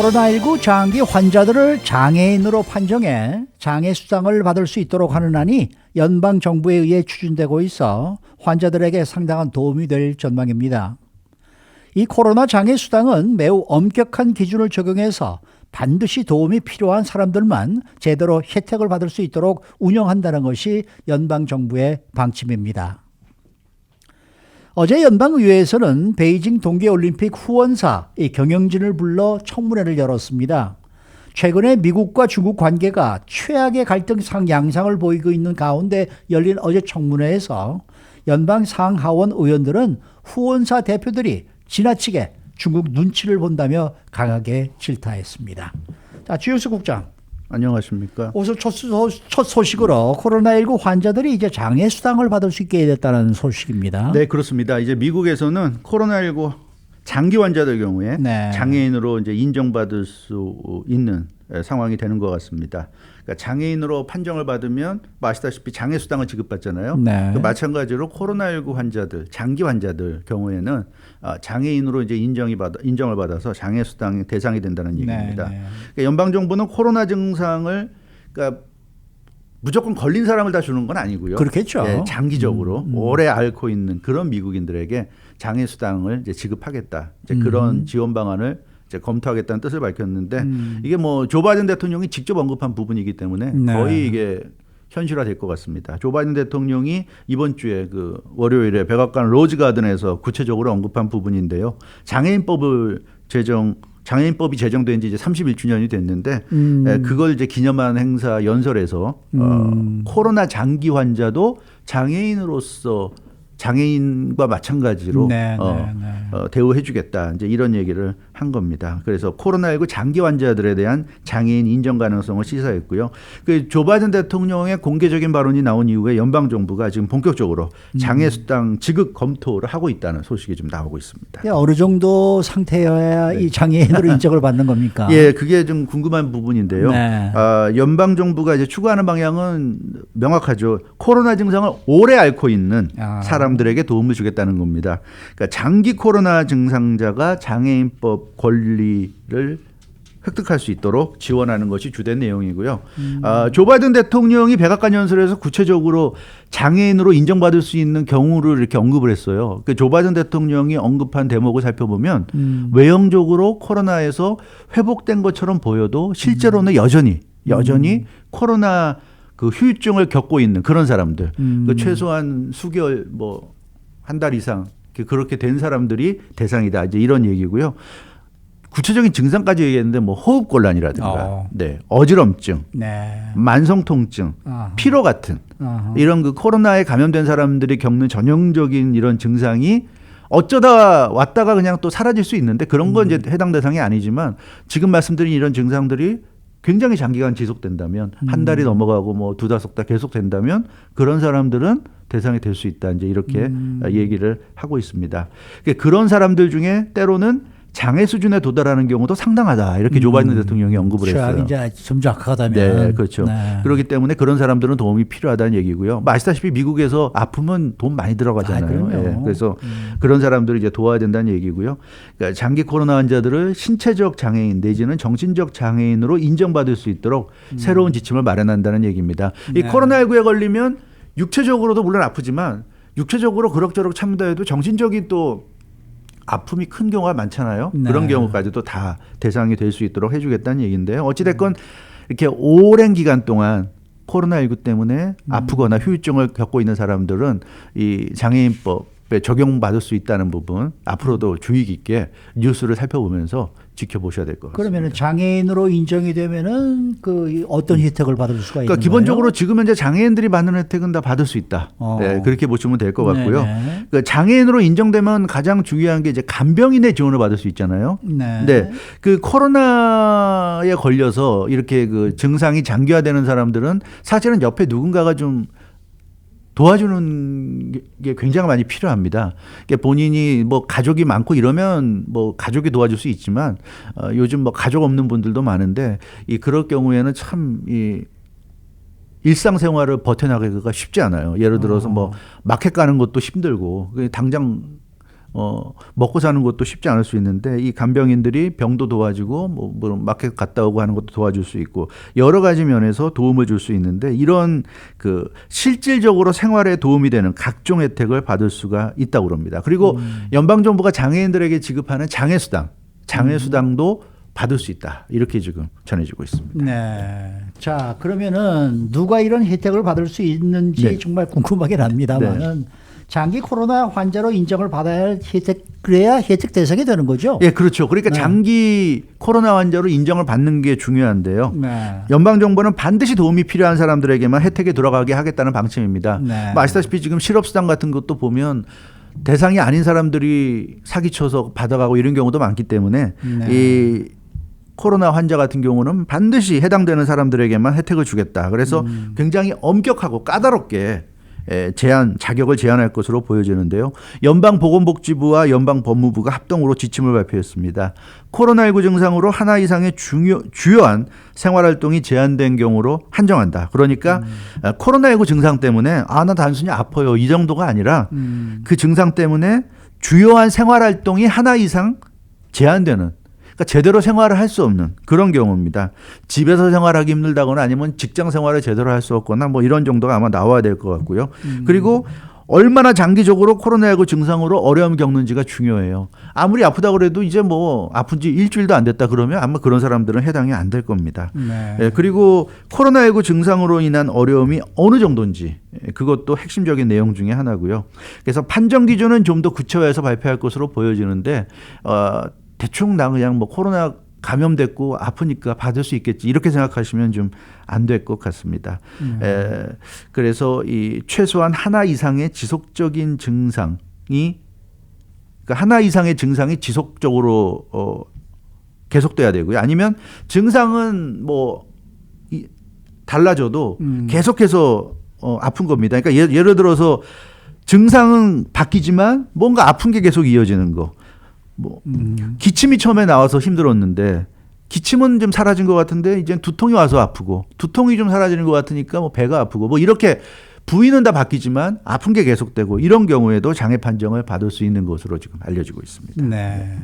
코로나19 장기 환자들을 장애인으로 판정해 장애수당을 받을 수 있도록 하는 안이 연방정부에 의해 추진되고 있어 환자들에게 상당한 도움이 될 전망입니다. 이 코로나 장애수당은 매우 엄격한 기준을 적용해서 반드시 도움이 필요한 사람들만 제대로 혜택을 받을 수 있도록 운영한다는 것이 연방정부의 방침입니다. 어제 연방의회에서는 베이징 동계올림픽 후원사 경영진을 불러 청문회를 열었습니다. 최근에 미국과 중국 관계가 최악의 갈등 양상을 보이고 있는 가운데 열린 어제 청문회에서 연방 상하원 의원들은 후원사 대표들이 지나치게 중국 눈치를 본다며 강하게 질타했습니다. 자, 주영수 국장. 안녕하십니까. 우선 첫 소식으로 코로나19 환자들이 이제 장애수당을 받을 수 있게 됐다는 소식입니다. 네, 그렇습니다. 이제 미국에서는 코로나19 장기 환자들 경우에 장애인으로 이제 인정받을 수 있는 상황이 되는 것 같습니다. 그러니까 장애인으로 판정을 받으면 아시다시피 장애수당을 지급받잖아요. 네. 마찬가지로 코로나19 환자들, 장기 환자들 경우에는 장애인으로 이제 인정을 받아서 장애수당 대상이 된다는 얘기입니다. 그러니까 연방 정부는 코로나 증상을 그러니까 무조건 걸린 사람을 다 주는 건 아니고요. 그렇겠죠. 네, 장기적으로 오래 앓고 있는 그런 미국인들에게 장애수당을 이제 지급하겠다. 이제 그런 지원 방안을 이제 검토하겠다는 뜻을 밝혔는데 이게 뭐 조 바이든 대통령이 직접 언급한 부분이기 때문에 거의 이게 현실화될 것 같습니다. 조 바이든 대통령이 이번 주에 그 월요일에 백악관 로즈 가든에서 구체적으로 언급한 부분인데요. 장애인법이 제정된 지 이제 31주년이 됐는데 그걸 이제 기념한 행사 연설에서 코로나 장기 환자도 장애인과 마찬가지로 대우해주겠다. 이제 이런 얘기를 한 겁니다. 그래서 코로나19 장기 환자들에 대한 장애인 인정 가능성을 시사했고요. 그 조 바이든 대통령의 공개적인 발언이 나온 이후에 연방 정부가 지금 본격적으로 장애수당 지급 검토를 하고 있다는 소식이 좀 나오고 있습니다. 어느 정도 상태여야 이 장애인으로 인정을 받는 겁니까? 예, 그게 좀 궁금한 부분인데요. 연방 정부가 이제 추구하는 방향은 명확하죠. 코로나 증상을 오래 앓고 있는 사람들에게 도움을 주겠다는 겁니다. 그러니까 장기 코로나 증상자가 장애인법 권리를 획득할 수 있도록 지원하는 것이 주된 내용이고요. 조 바이든 대통령이 백악관 연설에서 구체적으로 장애인으로 인정받을 수 있는 경우를 이렇게 언급을 했어요. 조 바이든 대통령이 언급한 대목을 살펴보면 외형적으로 코로나에서 회복된 것처럼 보여도 실제로는 여전히 코로나 그 후유증을 겪고 있는 그런 사람들, 그 최소한 수개월 한 달 이상 그렇게 된 사람들이 대상이다. 이제 이런 얘기고요. 구체적인 증상까지 얘기했는데 호흡곤란이라든가, 어지럼증, 만성 통증, 피로 같은 이런 그 코로나에 감염된 사람들이 겪는 전형적인 이런 증상이 어쩌다 왔다가 그냥 또 사라질 수 있는데 그런 건 이제 해당 대상이 아니지만 지금 말씀드린 이런 증상들이 굉장히 장기간 지속된다면 한 달이 넘어가고 두다섯 달 계속 된다면 그런 사람들은 대상이 될 수 있다. 이제 이렇게 얘기를 하고 있습니다. 그런 사람들 중에 때로는 장애 수준에 도달하는 경우도 상당하다. 이렇게 조 바이든 대통령이 언급을 했어요. 이제 점점 악화가다면. 네, 그렇죠. 그렇기 때문에 그런 사람들은 도움이 필요하다는 얘기고요. 아시다시피 미국에서 아프면 돈 많이 들어가잖아요. 그래서 그런 사람들을 이제 도와야 된다는 얘기고요. 그러니까 장기 코로나 환자들을 신체적 장애인 내지는 정신적 장애인으로 인정받을 수 있도록 새로운 지침을 마련한다는 얘기입니다. 이 코로나19에 걸리면 육체적으로도 물론 아프지만 육체적으로 그럭저럭 참다 해도 정신적인 또 아픔이 큰 경우가 많잖아요. 그런 경우까지도 다 대상이 될 수 있도록 해주겠다는 얘기인데요. 어찌됐건 이렇게 오랜 기간 동안 코로나19 때문에 아프거나 후유증을 겪고 있는 사람들은 이 장애인법에 적용받을 수 있다는 부분 앞으로도 주의 깊게 뉴스를 살펴보면서 지켜보셔야 될 것 같습니다. 그러면 장애인으로 인정이 되면은 그 어떤 혜택을 받을 수가 있는 거예요? 기본적으로 지금 현재 장애인들이 받는 혜택은 다 받을 수 있다. 네, 그렇게 보시면 될 것 같고요. 그러니까 장애인으로 인정되면 가장 중요한 게 이제 간병인의 지원을 받을 수 있잖아요. 그 코로나에 걸려서 이렇게 그 증상이 장기화되는 사람들은 사실은 옆에 누군가가 좀 도와주는 게 굉장히 많이 필요합니다. 본인이 가족이 많고 이러면 가족이 도와줄 수 있지만 요즘 가족 없는 분들도 많은데 그럴 경우에는 참 일상생활을 버텨나가기가 쉽지 않아요. 예를 들어서 마켓 가는 것도 힘들고 당장 먹고 사는 것도 쉽지 않을 수 있는데 이 간병인들이 병도 도와주고 뭐 마켓 갔다 오고 하는 것도 도와줄 수 있고 여러 가지 면에서 도움을 줄 수 있는데 이런 그 실질적으로 생활에 도움이 되는 각종 혜택을 받을 수가 있다고 그럽니다. 그리고 연방정부가 장애인들에게 지급하는 장애수당도 받을 수 있다. 이렇게 지금 전해지고 있습니다. 네. 자, 그러면은 누가 이런 혜택을 받을 수 있는지 네. 정말 궁금하긴 합니다만은 네. 장기 코로나 환자로 인정을 받아야 할 혜택, 그래야 혜택 대상이 되는 거죠? 예, 그렇죠. 그러니까 네. 장기 코로나 환자로 인정을 받는 게 중요한데요. 네. 연방정부는 반드시 도움이 필요한 사람들에게만 혜택이 들어가게 하겠다는 방침입니다. 네. 뭐 아시다시피 지금 실업수당 같은 것도 보면 대상이 아닌 사람들이 사기쳐서 받아가고 이런 경우도 많기 때문에 네. 이 코로나 환자 같은 경우는 반드시 해당되는 사람들에게만 혜택을 주겠다. 그래서 굉장히 엄격하고 까다롭게 자격을 제한할 것으로 보여지는데요. 연방보건복지부와 연방법무부가 합동으로 지침을 발표했습니다. 코로나19 증상으로 하나 이상의 주요한 생활활동이 제한된 경우로 한정한다. 그러니까 코로나19 증상 때문에 나 단순히 아파요 이 정도가 아니라 그 증상 때문에 주요한 생활활동이 하나 이상 제한되는, 그러니까 제대로 생활을 할 수 없는 그런 경우입니다. 집에서 생활하기 힘들다거나 아니면 직장 생활을 제대로 할 수 없거나 뭐 이런 정도가 아마 나와야 될 것 같고요. 그리고 얼마나 장기적으로 코로나19 증상으로 어려움을 겪는지가 중요해요. 아무리 아프다고 그래도 이제 뭐 아픈 지 일주일도 안 됐다 그러면 아마 그런 사람들은 해당이 안 될 겁니다. 네. 예, 그리고 코로나19 증상으로 인한 어려움이 어느 정도인지 그것도 핵심적인 내용 중에 하나고요. 그래서 판정 기준은 좀 더 구체화해서 발표할 것으로 보여지는데 대충 나 그냥 뭐 코로나 감염됐고 아프니까 받을 수 있겠지 이렇게 생각하시면 좀 안 될 것 같습니다. 그래서 이 최소한 하나 이상의 지속적인 증상이, 그러니까 하나 이상의 증상이 지속적으로 계속돼야 되고요. 아니면 증상은 뭐 달라져도 계속해서 아픈 겁니다. 그러니까 예를 들어서 증상은 바뀌지만 뭔가 아픈 게 계속 이어지는 거. 뭐 기침이 처음에 나와서 힘들었는데 기침은 좀 사라진 것 같은데 이제 두통이 와서 아프고 두통이 좀 사라지는 것 같으니까 뭐 배가 아프고 뭐 이렇게 부위는 다 바뀌지만 아픈 게 계속되고 이런 경우에도 장애 판정을 받을 수 있는 것으로 지금 알려지고 있습니다. 네.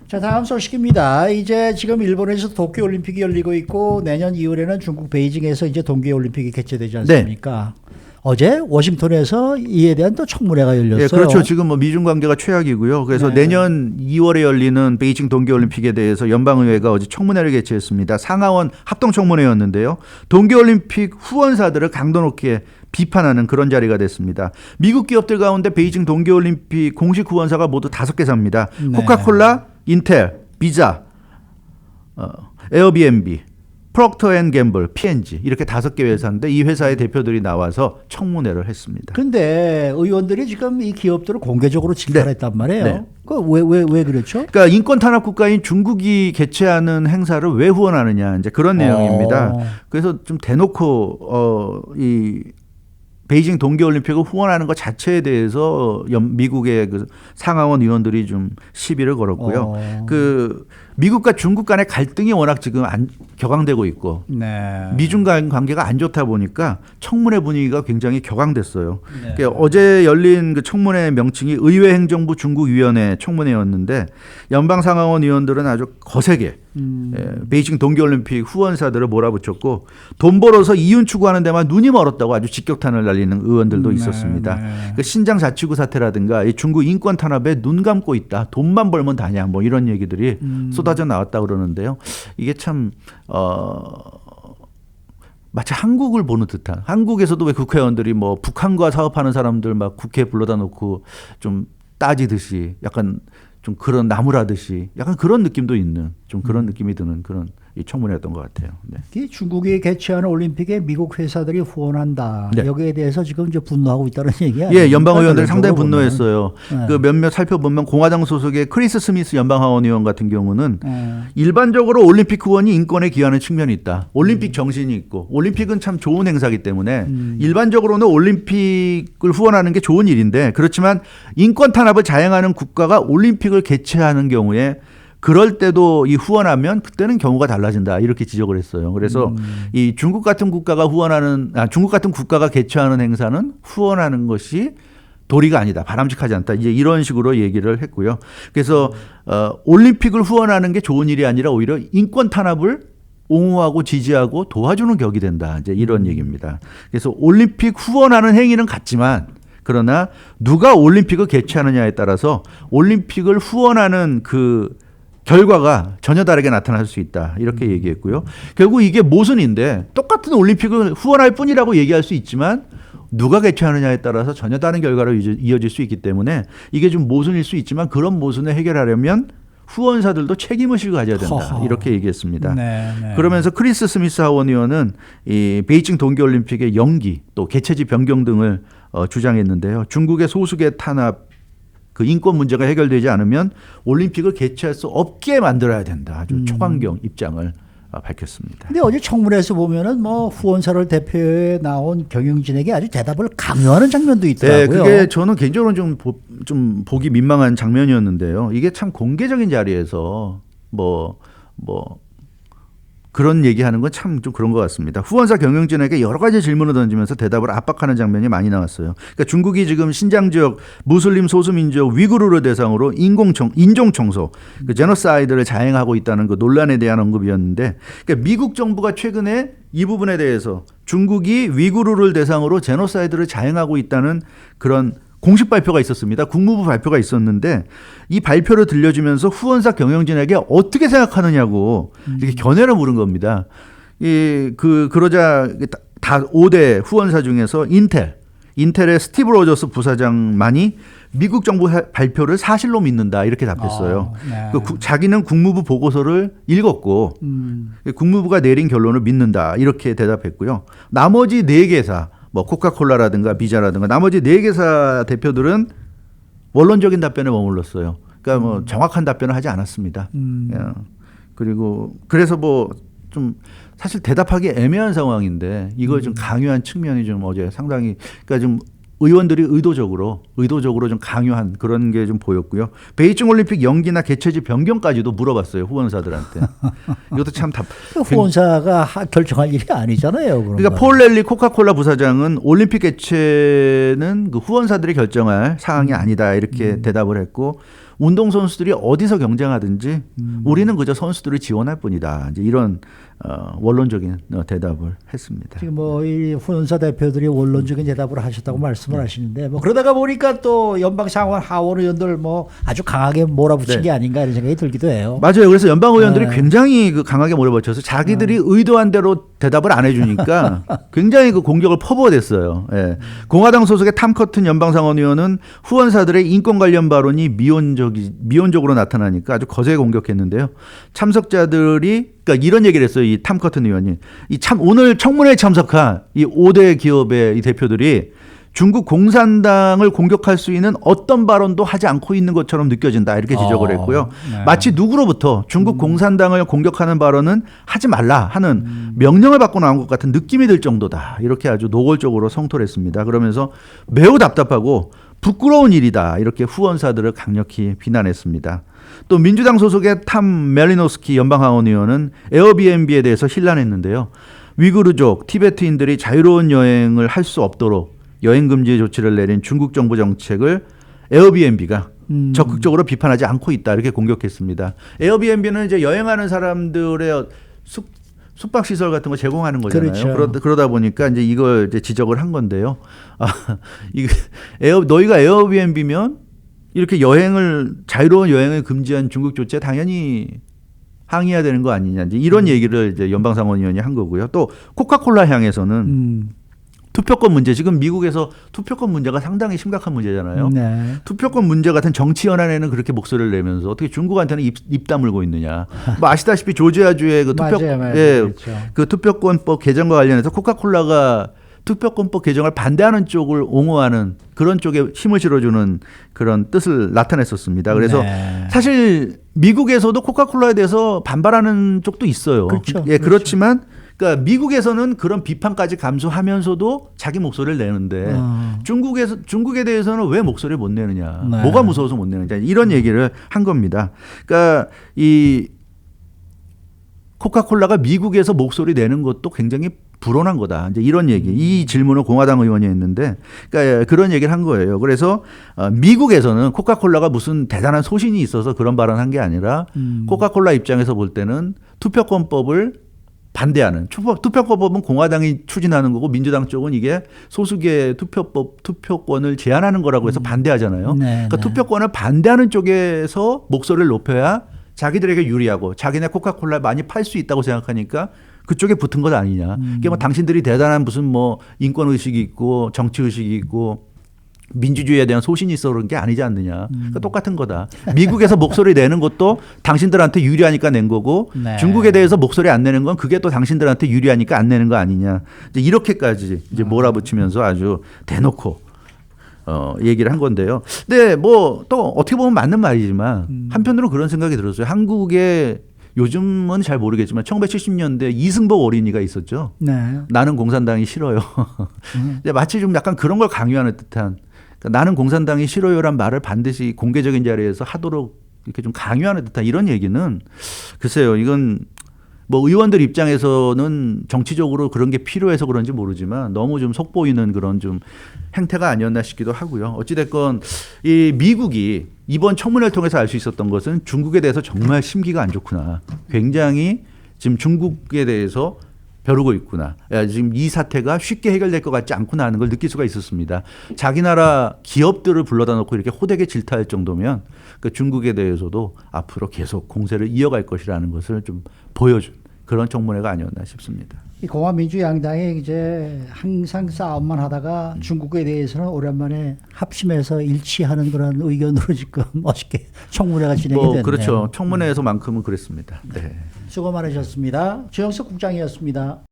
자, 다음 소식입니다. 이제 지금 일본에서 도쿄올림픽이 열리고 있고 내년 2월에는 중국 베이징에서 이제 동계올림픽이 개최되지 않습니까? 네. 어제 워싱턴에서 이에 대한 또 청문회가 열렸어요. 네, 그렇죠. 지금 뭐 미중 관계가 최악이고요. 그래서 네. 내년 2월에 열리는 베이징 동계올림픽에 대해서 연방의회가 어제 청문회를 개최했습니다. 상하원 합동청문회였는데요. 동계올림픽 후원사들을 강도 높게 비판하는 그런 자리가 됐습니다. 미국 기업들 가운데 베이징 동계올림픽 공식 후원사가 모두 5개사입니다. 네. 코카콜라, 인텔, 비자, 에어비앤비, 프록터 앤 갬블, P&G 이렇게 5개 회사인데 이 회사의 대표들이 나와서 청문회를 했습니다. 근데 의원들이 지금 이 기업들을 공개적으로 칭찬했단 말이에요. 네. 그 왜 그렇죠? 그러니까 인권 탄압 국가인 중국이 개최하는 행사를 왜 후원하느냐 이제 그런 내용입니다. 그래서 좀 대놓고 이 베이징 동계올림픽을 후원하는 것 자체에 대해서 미국의 그 상하원 의원들이 좀 시비를 걸었고요. 그 미국과 중국 간의 갈등이 워낙 지금 격앙되고 있고 네. 미중 간 관계가 안 좋다 보니까 청문회 분위기가 굉장히 격앙됐어요. 네. 그러니까 어제 열린 그 청문회 명칭이 의회행정부 중국위원회 청문회였는데 연방 상하원 의원들은 아주 거세게 베이징 동계올림픽 후원사들을 몰아붙였고 돈 벌어서 이윤 추구하는 데만 눈이 멀었다고 아주 직격탄을 날리는 의원들도 있었습니다. 네. 그 신장 자치구 사태라든가 이 중국 인권 탄압에 눈 감고 있다. 돈만 벌면 다냐 뭐 이런 얘기들이 쏟아져 나왔다 그러는데요. 이게 참 마치 한국을 보는 듯한, 한국에서도 왜 국회의원들이 뭐 북한과 사업하는 사람들 막 국회에 불러다 놓고 좀 따지듯이 약간 좀 그런 나무라듯이 약간 그런 느낌도 있는 좀 그런 느낌이 드는 그런 이 청문회였던 것 같아요. 네. 중국이 개최하는 올림픽에 미국 회사들이 후원한다. 네. 여기에 대해서 지금 이제 분노하고 있다는 얘기야. 예, 연방 의원들이 상당히 분노했어요. 네. 그 몇몇 살펴보면 공화당 소속의 크리스 스미스 연방 하원 의원 같은 경우는 일반적으로 올림픽 후원이 인권에 기여하는 측면이 있다. 올림픽 정신이 있고 올림픽은 참 좋은 행사이기 때문에 일반적으로는 올림픽을 후원하는 게 좋은 일인데 그렇지만 인권 탄압을 자행하는 국가가 올림픽을 개최하는 경우에 그럴 때도 이 후원하면 그때는 경우가 달라진다 이렇게 지적을 했어요. 그래서 이 중국 같은 국가가 개최하는 행사는 후원하는 것이 도리가 아니다. 바람직하지 않다. 이제 이런 식으로 얘기를 했고요. 그래서 올림픽을 후원하는 게 좋은 일이 아니라 오히려 인권 탄압을 옹호하고 지지하고 도와주는 격이 된다. 이제 이런 얘기입니다. 그래서 올림픽 후원하는 행위는 같지만 그러나 누가 올림픽을 개최하느냐에 따라서 올림픽을 후원하는 그 결과가 전혀 다르게 나타날 수 있다. 이렇게 얘기했고요. 결국 이게 모순인데 똑같은 올림픽을 후원할 뿐이라고 얘기할 수 있지만 누가 개최하느냐에 따라서 전혀 다른 결과로 이어질 수 있기 때문에 이게 좀 모순일 수 있지만 그런 모순을 해결하려면 후원사들도 책임의식을 가져야 된다. 이렇게 얘기했습니다. 네. 그러면서 크리스 스미스 하원 의원은 이 베이징 동계올림픽의 연기 또 개최지 변경 등을 주장했는데요. 중국의 소수계 탄압 그 인권 문제가 해결되지 않으면 올림픽을 개최할 수 없게 만들어야 된다. 아주 초강경 입장을 밝혔습니다. 근데 어제 청문회에서 보면은 뭐 후원사를 대표해 나온 경영진에게 아주 대답을 강요하는 장면도 있더라고요. 네, 그게 저는 개인적으로 좀 보기 민망한 장면이었는데요. 이게 참 공개적인 자리에서 뭐 그런 얘기하는 건 참 좀 그런 것 같습니다. 후원사 경영진에게 여러 가지 질문을 던지면서 대답을 압박하는 장면이 많이 나왔어요. 그러니까 중국이 지금 신장 지역 무슬림 소수민족 위구르를 대상으로 인종 청소, 그 제노사이드를 자행하고 있다는 그 논란에 대한 언급이었는데, 그러니까 미국 정부가 최근에 이 부분에 대해서 중국이 위구르를 대상으로 제노사이드를 자행하고 있다는 그런 공식 발표가 있었습니다. 국무부 발표가 있었는데 이 발표를 들려주면서 후원사 경영진에게 어떻게 생각하느냐고 이렇게 견해를 물은 겁니다. 그러자 다 5대 후원사 중에서 인텔의 스티브 로저스 부사장만이 미국 정부 발표를 사실로 믿는다 이렇게 답했어요. 네. 자기는 국무부 보고서를 읽었고 국무부가 내린 결론을 믿는다 이렇게 대답했고요. 나머지 4개사 뭐 코카콜라라든가 비자라든가 나머지 4개사 대표들은 원론적인 답변에 머물렀어요. 그러니까 뭐 정확한 답변을 하지 않았습니다. 그리고 그래서 뭐 좀 사실 대답하기 애매한 상황인데 이걸 좀 강요한 측면이 좀 어제 상당히 그러니까 좀 의원들이 의도적으로 좀 강요한 그런 게 좀 보였고요. 베이징 올림픽 연기나 개최지 변경까지도 물어봤어요. 후원사들한테. 이것도 참 후원사가 결정할 일이 아니잖아요. 그러니까 폴 렐리 코카콜라 부사장은 올림픽 개최는 그 후원사들이 결정할 사항이 아니다 이렇게 대답을 했고 운동선수들이 어디서 경쟁하든지 우리는 그저 선수들을 지원할 뿐이다. 이제 이런 원론적인 대답을 했습니다. 지금 뭐 이 후원사 대표들이 원론적인 대답을 하셨다고 말씀을 하시는데 뭐 그러다가 보니까 또 연방상원 하원 의원들 뭐 아주 강하게 몰아붙인 네. 게 아닌가 이런 생각이 들기도 해요. 맞아요. 그래서 연방 의원들이 굉장히 강하게 몰아붙여서 자기들이 의도한 대로 대답을 안 해주니까 굉장히 그 공격을 퍼부어댔어요. 예. 공화당 소속의 탐 커튼 연방상원 의원은 후원사들의 인권 관련 발언이 미온적으로 나타나니까 아주 거세게 공격했는데요. 참석자들이 그러니까 이런 얘기를 했어요. 이 탐 커튼 의원이 오늘 청문회에 참석한 이 5대 기업의 이 대표들이 중국 공산당을 공격할 수 있는 어떤 발언도 하지 않고 있는 것처럼 느껴진다 이렇게 지적을 했고요. 네. 마치 누구로부터 중국 공산당을 공격하는 발언은 하지 말라 하는 명령을 받고 나온 것 같은 느낌이 들 정도다 이렇게 아주 노골적으로 성토를 했습니다. 그러면서 매우 답답하고 부끄러운 일이다 이렇게 후원사들을 강력히 비난했습니다. 또 민주당 소속의 탐 멜리노스키 연방하원 의원은 에어비앤비에 대해서 신란했는데요. 위구르족, 티베트인들이 자유로운 여행을 할 수 없도록 여행 금지 조치를 내린 중국 정부 정책을 에어비앤비가 적극적으로 비판하지 않고 있다 이렇게 공격했습니다. 에어비앤비는 이제 여행하는 사람들의 숙박 시설 같은 거 제공하는 거잖아요. 그렇죠. 그러다 보니까 이제 이걸 이제 지적을 한 건데요. 너희가 에어비앤비면 이렇게 자유로운 여행을 금지한 중국 조치에 당연히 항의해야 되는 거 아니냐 이제 이런 얘기를 이제 연방상원의원이 한 거고요. 또 코카콜라 향해서는 투표권 문제 지금 미국에서 투표권 문제가 상당히 심각한 문제잖아요. 네. 투표권 문제 같은 정치 현안에는 그렇게 목소리를 내면서 어떻게 중국한테는 입 다물고 있느냐. 뭐 아시다시피 조지아주의 그 그렇죠. 그 투표권법 개정과 관련해서 코카콜라가 투표권법 개정을 반대하는 쪽을 옹호하는 그런 쪽에 힘을 실어주는 그런 뜻을 나타냈었습니다. 그래서 네. 사실 미국에서도 코카콜라에 대해서 반발하는 쪽도 있어요. 그렇죠. 예, 그렇지만 그러니까 미국에서는 그런 비판까지 감수하면서도 자기 목소리를 내는데 중국에 대해서는 왜 목소리를 못 내느냐. 네. 뭐가 무서워서 못 내느냐. 이런 얘기를 한 겁니다. 그러니까 이 코카콜라가 미국에서 목소리 내는 것도 굉장히 불온한 거다. 이제 이런 얘기. 이 질문을 공화당 의원이 했는데, 그러니까 그런 얘기를 한 거예요. 그래서 미국에서는 코카콜라가 무슨 대단한 소신이 있어서 그런 발언한 게 아니라 코카콜라 입장에서 볼 때는 투표권법을 반대하는, 투표권법은 공화당이 추진하는 거고 민주당 쪽은 이게 소수계 투표권을 제한하는 거라고 해서 반대하잖아요. 네, 그러니까 투표권을 반대하는 쪽에서 목소리를 높여야 자기들에게 유리하고 자기네 코카콜라 많이 팔 수 있다고 생각하니까 그쪽에 붙은 것 아니냐. 이게 뭐 당신들이 대단한 무슨 뭐 인권 의식이 있고 정치 의식이 있고 민주주의에 대한 소신이 있어 그런 게 아니지 않느냐. 그러니까 똑같은 거다. 미국에서 목소리 내는 것도 당신들한테 유리하니까 낸 거고 네. 중국에 대해서 목소리 안 내는 건 그게 또 당신들한테 유리하니까 안 내는 거 아니냐. 이제 이렇게까지 이제 몰아붙이면서 아주 대놓고 얘기를 한 건데요. 근데 뭐 또 어떻게 보면 맞는 말이지만 한편으로는 그런 생각이 들었어요. 한국에 요즘은 잘 모르겠지만 1970년대 이승복 어린이가 있었죠. 네. 나는 공산당이 싫어요. 이제 마치 좀 약간 그런 걸 강요하는 듯한, 그러니까 나는 공산당이 싫어요란 말을 반드시 공개적인 자리에서 하도록 이렇게 좀 강요하는 듯한 이런 얘기는 글쎄요. 이건 뭐 의원들 입장에서는 정치적으로 그런 게 필요해서 그런지 모르지만 너무 좀 속보이는 그런 좀 행태가 아니었나 싶기도 하고요. 어찌됐건 이 미국이 이번 청문회를 통해서 알 수 있었던 것은 중국에 대해서 정말 심기가 안 좋구나. 굉장히 지금 중국에 대해서 벼르고 있구나. 지금 이 사태가 쉽게 해결될 것 같지 않구나 하는 걸 느낄 수가 있었습니다. 자기 나라 기업들을 불러다 놓고 이렇게 호되게 질타할 정도면 그 중국에 대해서도 앞으로 계속 공세를 이어갈 것이라는 것을 좀 보여준 그런 청문회가 아니었나 싶습니다. 이 공화민주양당이 이제 항상 싸움만 하다가 중국에 대해서는 오랜만에 합심해서 일치하는 그런 의견으로 지금 멋있게 청문회가 진행이 됐네요. 그렇죠. 청문회에서만큼은 그랬습니다. 네. 수고 많으셨습니다. 주영석 국장이었습니다.